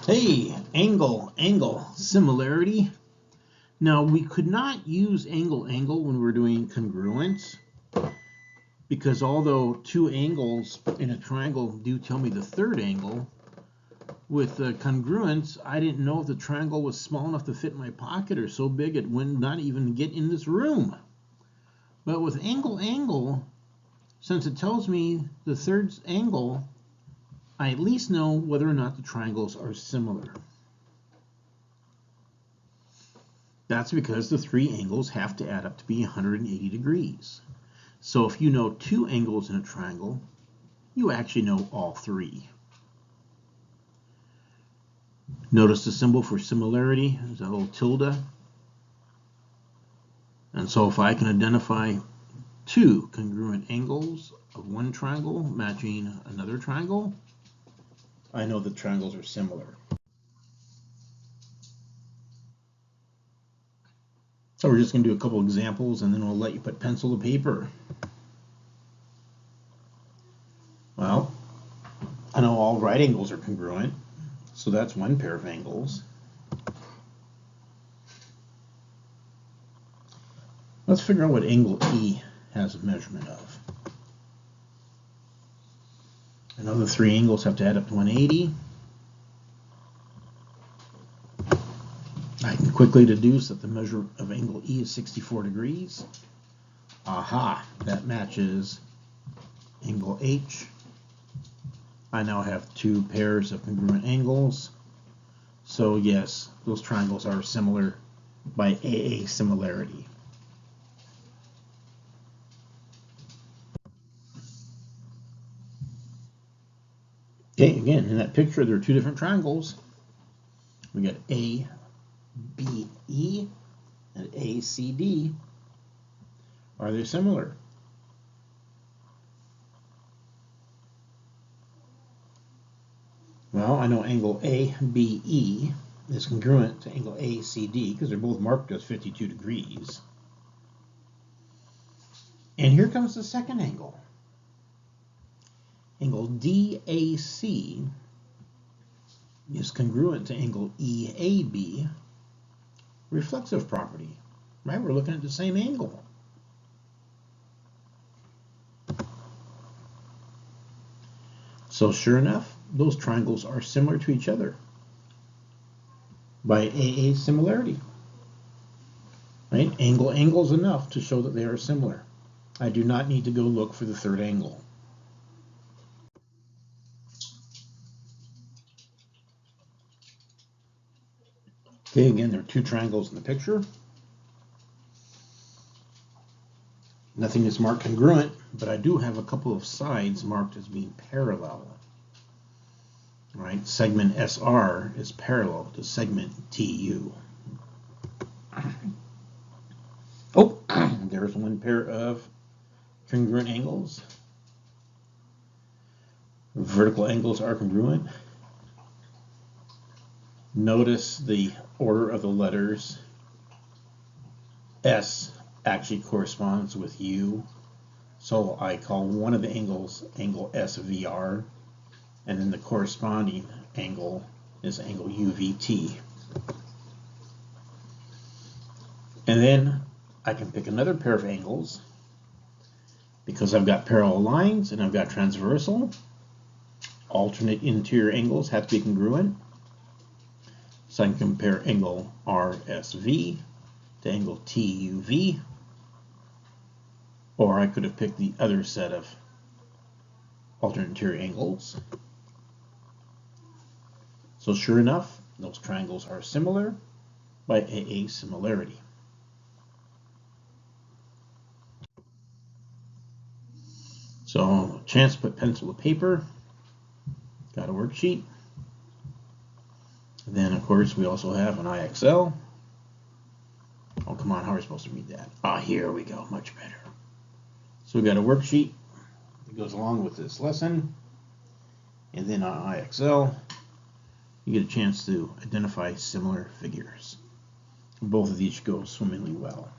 Hey, angle, similarity. Now, we could not use angle when we're doing congruence because although two angles in a triangle do tell me the third angle, with congruence, I didn't know if the triangle was small enough to fit in my pocket or so big it would not even get in this room. But with angle, since it tells me the third angle, I at least know whether or not the triangles are similar. That's because the three angles have to add up to be 180 degrees. So if you know two angles in a triangle, you actually know all three. Notice the symbol for similarity is a little tilde. And so if I can identify two congruent angles of one triangle matching another triangle, I know the triangles are similar. So we're just going to do a couple examples and then we'll let you put pencil to paper. Well, I know all right angles are congruent, so that's one pair of angles. Let's figure out what angle E has a measurement of. I know the three angles have to add up to 180. I can quickly deduce that the measure of angle E is 64 degrees. Aha, that matches angle H. I now have two pairs of congruent angles. So yes, those triangles are similar by AA similarity. Okay, again, in that picture, there are two different triangles. We got ABE and ACD. Are they similar? Well, I know angle ABE is congruent to angle ACD because they're both marked as 52 degrees. And here comes the second angle. Angle DAC is congruent to angle EAB, reflexive property, right? We're looking at the same angle. So sure enough, those triangles are similar to each other by AA similarity. Right? Angle is enough to show that they are similar. I do not need to go look for the third angle. Okay, again, there are two triangles in the picture. Nothing is marked congruent, but I do have a couple of sides marked as being parallel. Right? Segment SR is parallel to segment TU. Oh, there's one pair of congruent angles. Vertical angles are congruent. Notice the order of the letters. S actually corresponds with U. So I call one of the angles angle SVR, and then the corresponding angle is angle UVT. And then I can pick another pair of angles because I've got parallel lines and I've got transversal. Alternate interior angles have to be congruent. So I can compare angle RSV to angle TUV, or I could have picked the other set of alternate interior angles. So sure enough, those triangles are similar by AA similarity. So chance to put pencil to paper. Got a worksheet. And then of course we also have an IXL. Oh, come on, how are we supposed to read that? Ah, here we go, much better. So we got a worksheet that goes along with this lesson. And then on IXL, you get a chance to identify similar figures. Both of these go swimmingly well.